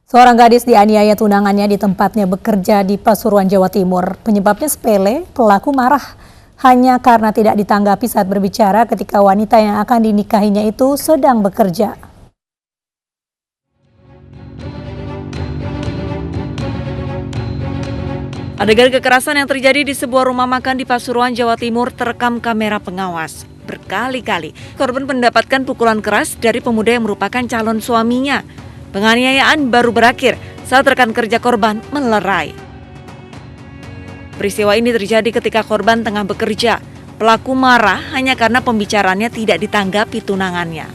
Seorang gadis dianiaya tunangannya di tempatnya bekerja di Pasuruan, Jawa Timur. Penyebabnya sepele, pelaku marah hanya karena tidak ditanggapi saat berbicara ketika wanita yang akan dinikahinya itu sedang bekerja. Adegan kekerasan yang terjadi di sebuah rumah makan di Pasuruan, Jawa Timur terekam kamera pengawas. Berkali-kali korban mendapatkan pukulan keras dari pemuda yang merupakan calon suaminya. Penganiayaan baru berakhir saat rekan kerja korban melerai. Peristiwa ini terjadi ketika korban tengah bekerja. Pelaku marah hanya karena pembicaraannya tidak ditanggapi tunangannya.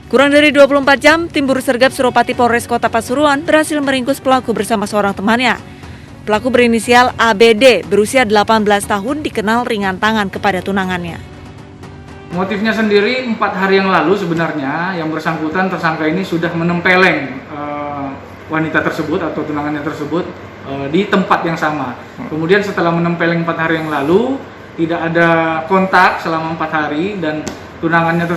Kurang dari 24 jam, tim Buru Sergap Suropati Polres Kota Pasuruan berhasil meringkus pelaku bersama seorang temannya. Pelaku berinisial ABD, berusia 18 tahun, dikenal ringan tangan kepada tunangannya. Motifnya sendiri 4 hari yang lalu sebenarnya yang bersangkutan tersangka ini sudah menempeleng wanita tersebut atau tunangannya tersebut di tempat yang sama. Kemudian setelah menempeleng 4 hari yang lalu tidak ada kontak selama 4 hari dan tunangannya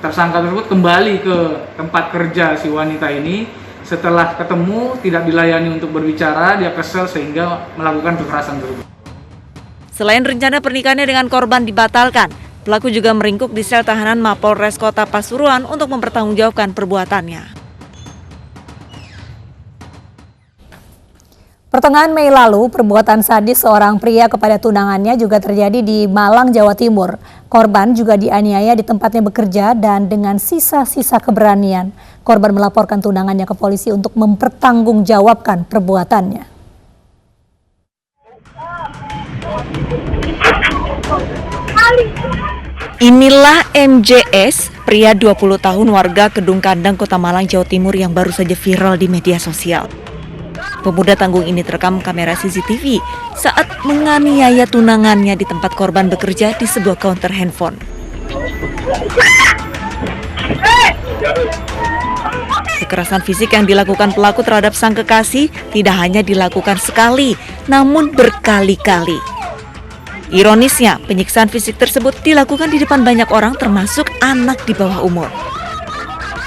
tersangka tersebut kembali ke tempat kerja si wanita ini. Setelah ketemu tidak dilayani untuk berbicara, dia kesal sehingga melakukan kekerasan tersebut. Selain rencana pernikahannya dengan korban dibatalkan, pelaku juga meringkuk di sel tahanan Mapolres Kota Pasuruan untuk mempertanggungjawabkan perbuatannya. Pertengahan Mei lalu, perbuatan sadis seorang pria kepada tunangannya juga terjadi di Malang, Jawa Timur. Korban juga dianiaya di tempatnya bekerja dan dengan sisa-sisa keberanian, korban melaporkan tunangannya ke polisi untuk mempertanggungjawabkan perbuatannya. Inilah MJS, pria 20 tahun warga Kedung Kandang, Kota Malang, Jawa Timur yang baru saja viral di media sosial. Pemuda tanggung ini terekam kamera CCTV saat menganiaya tunangannya di tempat korban bekerja di sebuah counter handphone. Kekerasan fisik yang dilakukan pelaku terhadap sang kekasih tidak hanya dilakukan sekali, namun berkali-kali. Ironisnya, penyiksaan fisik tersebut dilakukan di depan banyak orang termasuk anak di bawah umur.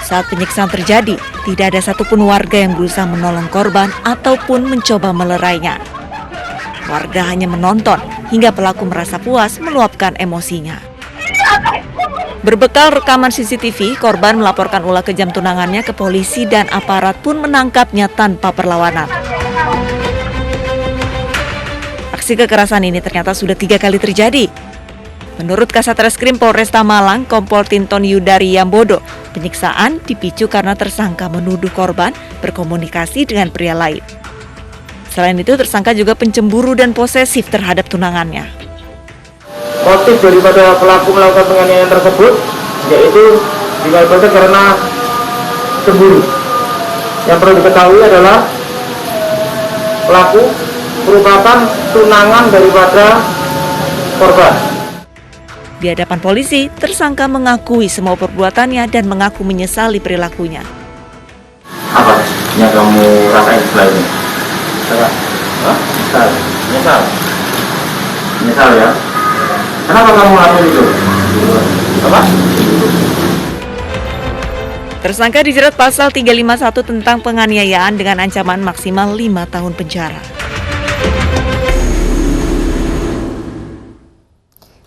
Saat penyiksaan terjadi, tidak ada satupun warga yang berusaha menolong korban ataupun mencoba melerainya. Warga hanya menonton hingga pelaku merasa puas meluapkan emosinya. Berbekal rekaman CCTV, korban melaporkan ulah kejam tunangannya ke polisi dan aparat pun menangkapnya tanpa perlawanan. Aksi kekerasan ini ternyata sudah 3 kali terjadi. Menurut Kasat Reskrim Polresta Malang, Kompol Tinton Yudari Yambodo, penyiksaan dipicu karena tersangka menuduh korban berkomunikasi dengan pria lain. Selain itu, tersangka juga pencemburu dan posesif terhadap tunangannya. Motif daripada pelaku melakukan penganiayaan tersebut yaitu dikarenakan karena cemburu. Yang perlu diketahui adalah pelaku merupakan tunangan daripada korban. Di hadapan polisi, tersangka mengakui semua perbuatannya dan mengaku menyesali perilakunya. Apa yang kamu rasain setelah ini? Menyesal ya? Kenapa kamu lakukan itu? Apa? Tersangka dijerat pasal 351 tentang penganiayaan dengan ancaman maksimal 5 tahun penjara.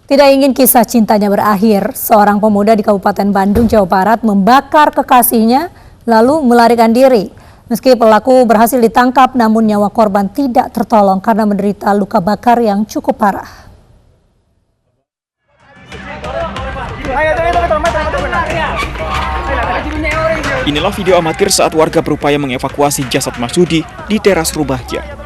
Tidak ingin kisah cintanya berakhir, seorang pemuda di Kabupaten Bandung, Jawa Barat membakar kekasihnya lalu melarikan diri. Meski pelaku berhasil ditangkap, namun nyawa korban tidak tertolong karena menderita luka bakar yang cukup parah. Inilah video amatir saat warga berupaya mengevakuasi jasad Masudi di teras rumahnya.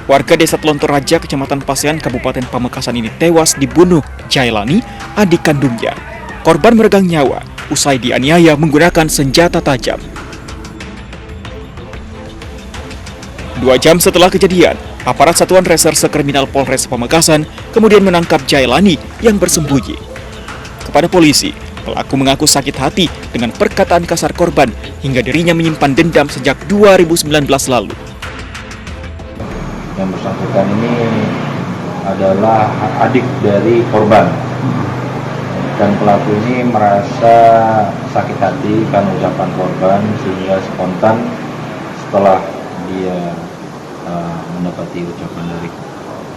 Warga desa Telontor Raja, Kecamatan Pasean, Kabupaten Pamekasan ini tewas dibunuh Jailani, adik kandungnya. Korban meregang nyawa usai dianiaya menggunakan senjata tajam. 2 jam setelah kejadian, aparat Satuan Reserse Kriminal Polres Pamekasan kemudian menangkap Jailani yang bersembunyi. Kepada polisi, pelaku mengaku sakit hati dengan perkataan kasar korban hingga dirinya menyimpan dendam sejak 2019 lalu. Yang bersangkutan ini adalah adik dari korban. Dan pelaku ini merasa sakit hati karena ucapan korban sehingga spontan setelah dia mendapati ucapan dari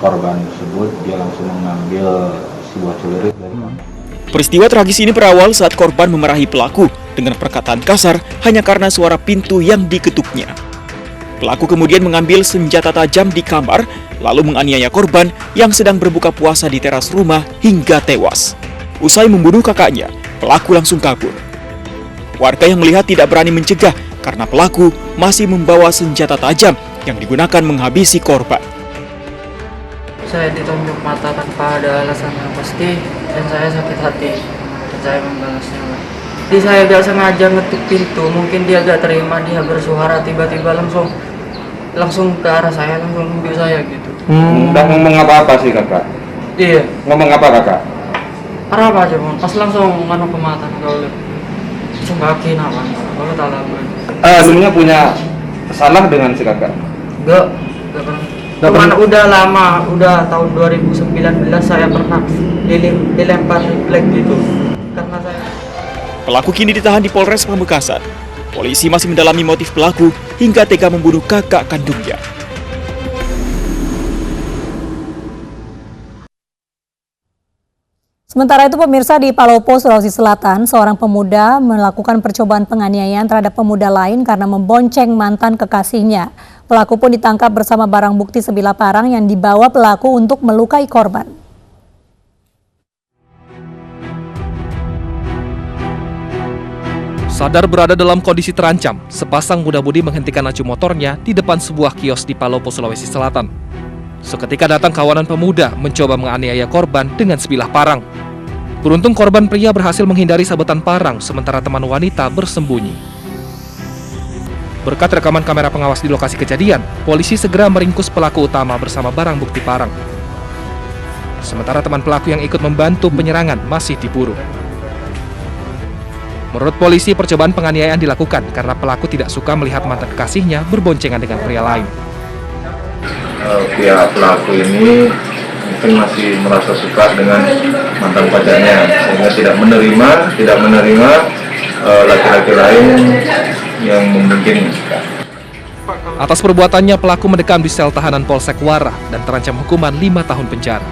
korban tersebut, dia langsung mengambil sebuah celurit dari korban. Peristiwa tragis ini berawal saat korban memarahi pelaku dengan perkataan kasar hanya karena suara pintu yang diketuknya. Pelaku kemudian mengambil senjata tajam di kamar, lalu menganiaya korban yang sedang berbuka puasa di teras rumah hingga tewas. Usai membunuh kakaknya, pelaku langsung kabur. Warga yang melihat tidak berani mencegah karena pelaku masih membawa senjata tajam yang digunakan menghabisi korban. Saya ditonjok mata tanpa ada alasan yang pasti dan saya sakit hati dan saya membalasnya. Jadi saya gak sengaja ngetuk pintu, mungkin dia gak terima, dia bersuara tiba-tiba langsung ke arah saya, langsung ambil saya gitu. Udah ngomong apa sih kakak? Iya. Ngomong apa kakak? Arah apa aja bang? Pas langsung ke mata kalau langsung kaki apa? Kalau tak lama. Sebelumnya punya salah dengan si kakak? Gak pernah. Cuman udah lama, udah tahun 2019 saya pernah dilempar refleks gitu. Karena saya. Pelaku kini ditahan di Polres Pamekasan. Polisi masih mendalami motif pelaku hingga tega membunuh kakak kandungnya. Sementara itu pemirsa, di Palopo, Sulawesi Selatan, seorang pemuda melakukan percobaan penganiayaan terhadap pemuda lain karena membonceng mantan kekasihnya. Pelaku pun ditangkap bersama barang bukti sebilah parang yang dibawa pelaku untuk melukai korban. Sadar berada dalam kondisi terancam, sepasang muda-mudi menghentikan laju motornya di depan sebuah kios di Palopo, Sulawesi Selatan. Seketika datang kawanan pemuda mencoba menganiaya korban dengan sebilah parang. Beruntung korban pria berhasil menghindari sabetan parang, sementara teman wanita bersembunyi. Berkat rekaman kamera pengawas di lokasi kejadian, polisi segera meringkus pelaku utama bersama barang bukti parang. Sementara teman pelaku yang ikut membantu penyerangan masih diburu. Menurut polisi, percobaan penganiayaan dilakukan karena pelaku tidak suka melihat mantan kekasihnya berboncengan dengan pria lain. Pihak pelaku ini mungkin masih merasa suka dengan mantan pacarnya, sehingga tidak menerima laki-laki lain yang mungkin. Atas perbuatannya, pelaku mendekam di sel tahanan Polsek Warah dan terancam hukuman 5 tahun penjara.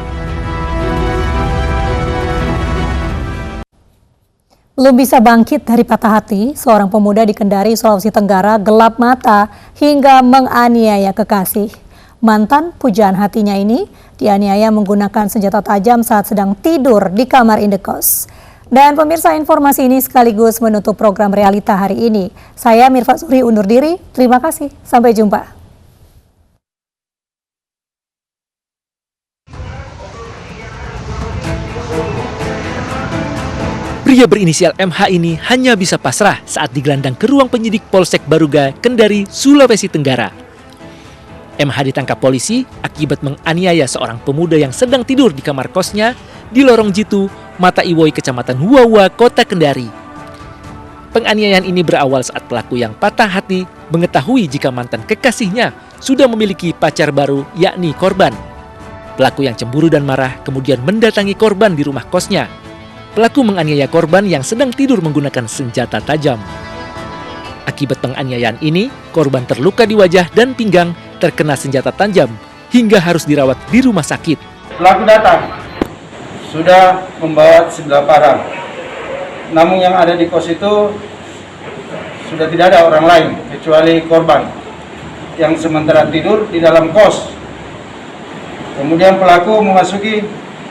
Belum bisa bangkit dari patah hati, seorang pemuda di Kendari, Sulawesi Tenggara gelap mata hingga menganiaya kekasih. Mantan pujaan hatinya ini dianiaya menggunakan senjata tajam saat sedang tidur di kamar indekos. Dan pemirsa, informasi ini sekaligus menutup program Realita hari ini. Saya Mirfa Suri undur diri, terima kasih, sampai jumpa. Pria berinisial MH ini hanya bisa pasrah saat digelandang ke ruang penyidik Polsek Baruga, Kendari, Sulawesi Tenggara. MH ditangkap polisi akibat menganiaya seorang pemuda yang sedang tidur di kamar kosnya di Lorong Jitu, Mata Iwoi, Kecamatan Huwawa, Kota Kendari. Penganiayaan ini berawal saat pelaku yang patah hati mengetahui jika mantan kekasihnya sudah memiliki pacar baru, yakni korban. Pelaku yang cemburu dan marah kemudian mendatangi korban di rumah kosnya. Pelaku menganiaya korban yang sedang tidur menggunakan senjata tajam. Akibat penganiayaan ini, korban terluka di wajah dan pinggang, terkena senjata tajam hingga harus dirawat di rumah sakit. Pelaku datang, sudah membawa sebilah parang. Namun yang ada di kos itu sudah tidak ada orang lain kecuali korban yang sementara tidur di dalam kos. Kemudian pelaku memasuki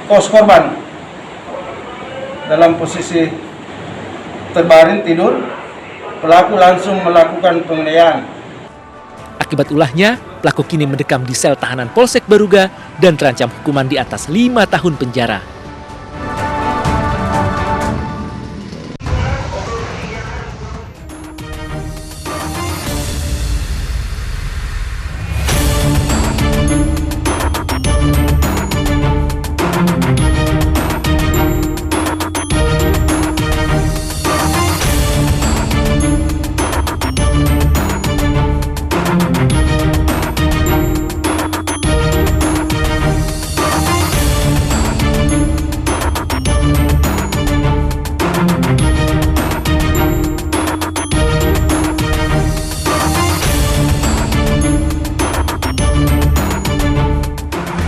kos korban dalam posisi terbaring tidur. Pelaku langsung melakukan penganiayaan. Akibat ulahnya, pelaku kini mendekam di sel tahanan Polsek Baruga dan terancam hukuman di atas 5 tahun penjara.